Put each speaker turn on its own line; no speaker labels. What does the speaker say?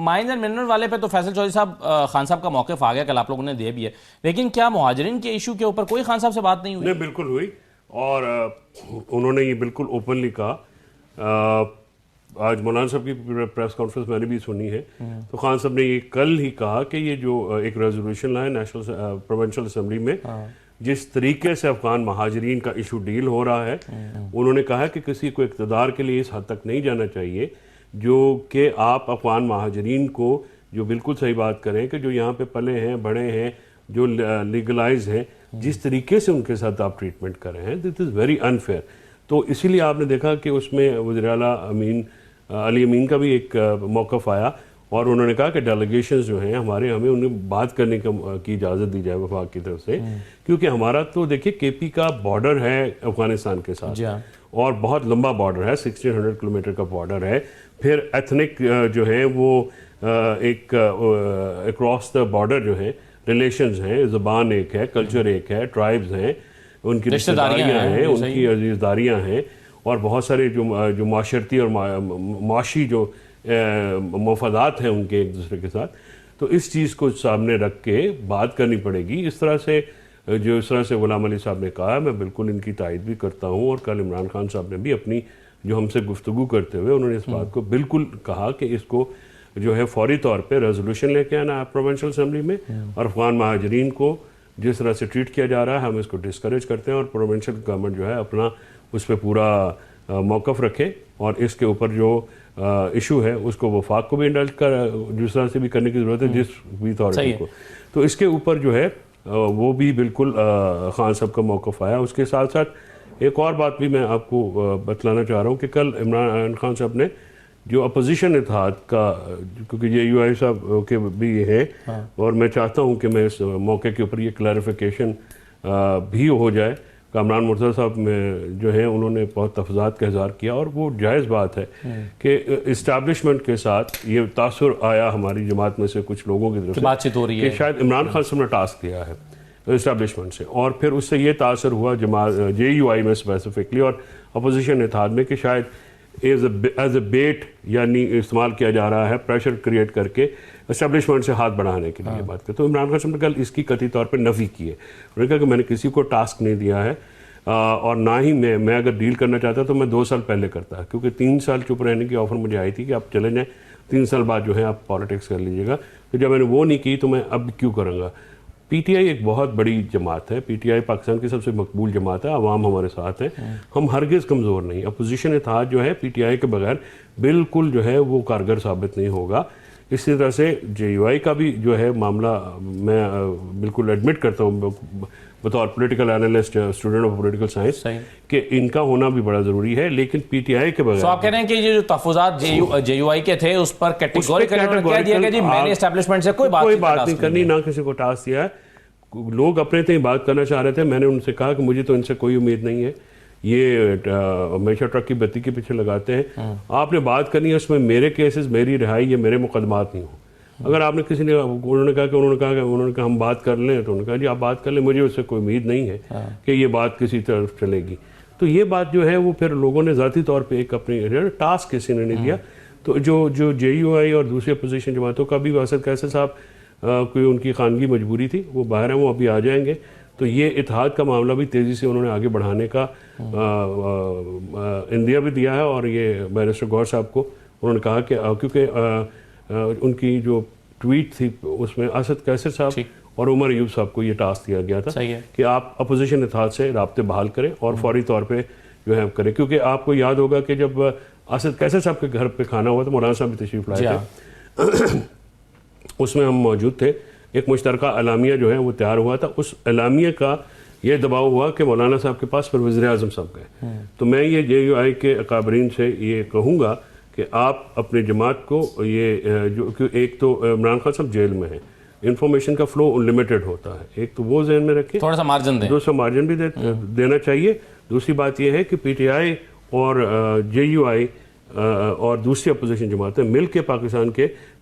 Mines and mineral والے پہ تو فیصل چودھری صاحب خان صاحب کا موقف آ گیا، کل آپ لوگوں نے دیا بھی ہے، لیکن کیا مہاجرین کے ایشو کے اوپر کوئی خان صاحب سے بات نہیں ہوئی؟
نہیں، بالکل ہوئی، اور انہوں نے یہ بالکل اوپنلی کہا. آج مولانا صاحب کی پریس کانفرنس میں نے بھی سنی ہے، تو خان صاحب نے یہ کل ہی کہا کہ یہ جو ایک ریزولوشن لائے نیشنل پروونشل اسمبلی میں، جس طریقے سے افغان مہاجرین کا ایشو ڈیل ہو رہا ہے، انہوں نے کہا کہ کسی کو اقتدار کے لیے اس حد تک نہیں جانا چاہیے جو کہ آپ افغان مہاجرین کو، جو بالکل صحیح بات کریں کہ جو یہاں پہ پلے ہیں بڑے ہیں، جو لیگلائز ہیں، جس طریقے سے ان کے ساتھ آپ ٹریٹمنٹ کر رہے ہیں، دس از ویری انفیئر. تو اسی لیے آپ نے دیکھا کہ اس میں وزیر اعلیٰ علی امین کا بھی ایک موقف آیا، اور انہوں نے کہا کہ ڈیلیگیشنز جو ہیں ہمارے، ہمیں انہیں بات کرنے کی اجازت دی جائے وفاق کی طرف سے، کیونکہ ہمارا تو دیکھیے کے پی کا بارڈر ہے افغانستان کے ساتھ، اور بہت لمبا بارڈر ہے، 1600 کلومیٹر کا بارڈر ہے. پھر ایتھنک جو ہے وہ ایک اکراس دا بارڈر جو ہے ریلیشنز ہیں، زبان ایک ہے، کلچر ایک ہے، ٹرائبز ہیں، ان کی رشتہ داریاں ہیں، ان کی عزیزداریاں ہیں، اور بہت سارے جو معاشرتی اور معاشی جو مفادات ہیں ان کے ایک دوسرے کے ساتھ. تو اس چیز کو سامنے رکھ کے بات کرنی پڑے گی. اس طرح سے غلام علی صاحب نے کہا، میں بالکل ان کی تائید بھی کرتا ہوں، اور کل عمران خان صاحب نے بھی اپنی جو ہم سے گفتگو کرتے ہوئے انہوں نے اس بات کو بالکل کہا کہ اس کو جو ہے فوری طور پہ ریزولوشن لے کے آنا پروونشل اسمبلی میں، اور افغان مہاجرین کو جس طرح سے ٹریٹ کیا جا رہا ہے ہم اس کو ڈسکریج کرتے ہیں، اور پروونشل گورنمنٹ جو ہے اپنا اس پہ پورا موقف رکھے، اور اس کے اوپر جو ایشو ہے اس کو وفاق کو بھی انڈلج کر جس طرح سے بھی کرنے کی ضرورت ہے، جس بھی اتھارٹی کو. تو اس کے اوپر جو ہے وہ بھی بالکل خان صاحب کا موقف آیا. اس کے ساتھ ساتھ ایک اور بات بھی میں آپ کو بتلانا چاہ رہا ہوں کہ کل عمران خان صاحب نے جو اپوزیشن اتحاد کا، کیونکہ یہ یو آئی صاحب کے بھی یہ ہے، اور میں چاہتا ہوں کہ میں اس موقع کے اوپر یہ کلیریفیکیشن بھی ہو جائے. کامران مرتضیٰ صاحب میں جو ہیں انہوں نے بہت تفضیلات کا اظہار کیا، اور وہ جائز بات ہے کہ اسٹیبلشمنٹ کے ساتھ یہ تاثر آیا ہماری جماعت میں سے کچھ لوگوں کی طرف سے کہ شاید عمران خان صاحب نے ٹاسک دیا ہے اسٹیبلشمنٹ سے، اور پھر اس سے یہ تاثر ہوا جے یو آئی میں اسپیسیفکلی اور اپوزیشن اتحاد میں کہ شاید ایز اے بیٹ یعنی استعمال کیا جا رہا ہے پریشر کریٹ کر کے اسٹیبلشمنٹ سے ہاتھ بڑھانے کے لیے بات کرتے. تو عمران خان صاحب نے کل اس کی قطعی طور پہ نفی کی ہے. انہوں نے کہا کہ میں نے کسی کو ٹاسک نہیں دیا ہے، اور نہ ہی میں اگر ڈیل کرنا چاہتا تو میں 2 سال پہلے کرتا، کیونکہ 3 سال چپ رہنے کی آفر مجھے آئی تھی کہ آپ چلے جائیں، 3 سال بعد جو ہے آپ پالیٹکس کر لیجیے گا. تو جب میں نے وہ نہیں کی تو میں اب کیوں کروں گا. پی ٹی آئی ایک بہت بڑی جماعت ہے، پی ٹی آئی پاکستان کی سب سے مقبول جماعت ہے، عوام ہمارے ساتھ ہیں، ہم ہرگز کمزور نہیں. اپوزیشن اتحاد جو ہے پی ٹی آئی کے بغیر بالکل جو ہے وہ کارگر ثابت نہیں ہوگا. اسی طرح سے جے یو آئی کا بھی جو ہے معاملہ میں بالکل ایڈمٹ کرتا ہوں بطور political analyst, student of political science, کہ ان کا ہونا بھی بڑا ضروری ہے، لیکن پی ٹی آئی کے بغیر.
تو آپ کہہ رہے ہیں کہ یہ جو تحفظات جے یو آئی کے تھے اس پر کیٹیگوریکلی کہہ دیا کہ جی میں نے اسٹیبلشمنٹ سے کوئی بات نہیں کرنی،
نہ کسی کو ٹاسک دیا ہے. لوگ اپنے تئیں بات کرنا چاہ رہے تھے، میں نے ان سے کہا کہ مجھے تو ان سے کوئی امید نہیں ہے، یہ ہمیشہ ٹرک کی بتی کے پیچھے لگاتے ہیں. آپ نے بات کرنی ہے، اس میں میرے کیسز، میری رہائی یا میرے مقدمات نہیں ہوں. اگر آپ نے کسی نے انہوں نے کہا ہم بات کر لیں، تو انہوں نے کہا جی آپ بات کر لیں، مجھے اس سے کوئی امید نہیں ہے کہ یہ بات کسی طرف چلے گی. تو یہ بات جو ہے وہ پھر لوگوں نے ذاتی طور پہ ایک اپنی ٹاسک کسی نے نہیں دیا. تو جو جے یو آئی اور دوسری اپوزیشن جماعتوں کا بھی واسط قیصر صاحب کوئی ان کی خانگی مجبوری تھی، وہ باہر ہیں، وہ ابھی آ جائیں گے. تو یہ اتحاد کا معاملہ بھی تیزی سے انہوں نے آگے بڑھانے کا اندیا بھی دیا ہے. اور یہ بیرسٹر گور صاحب کو انہوں نے کہا کہ کیونکہ ان کی جو ٹویٹ تھی اس میں اسد قیصر صاحب اور عمر ایوب صاحب کو یہ ٹاسک دیا گیا تھا کہ آپ اپوزیشن اتحاد سے رابطے بحال کریں اور فوری طور پہ جو ہے کریں. کیونکہ آپ کو یاد ہوگا کہ جب اسد قیصر صاحب کے گھر پہ کھانا ہوا تو مولانا صاحب بھی تشریف لائے تھے، اس میں ہم موجود تھے. ایک مشترکہ اعلامیہ جو ہے وہ تیار ہوا تھا. اس اعلامیہ کا یہ دباؤ ہوا کہ مولانا صاحب کے پاس پھر وزیر اعظم صاحب گئے. تو میں یہ جے یو آئی کے اکابرین سے یہ کہوں گا کہ آپ اپنے جماعت کو یہ جو ایک تو عمران خان صاحب جیل میں ہیں، انفارمیشن کا فلو انلیمیٹڈ ہوتا ہے، ایک تو وہ ذہن میں رکھیں،
تھوڑا سا مارجن دیں،
دوسرا مارجن بھی دینا چاہیے. دوسری بات یہ ہے کہ پی ٹی آئی اور جے یو آئی اور دوسری اپوزیشن جماعتیں مل کے پاکستان کے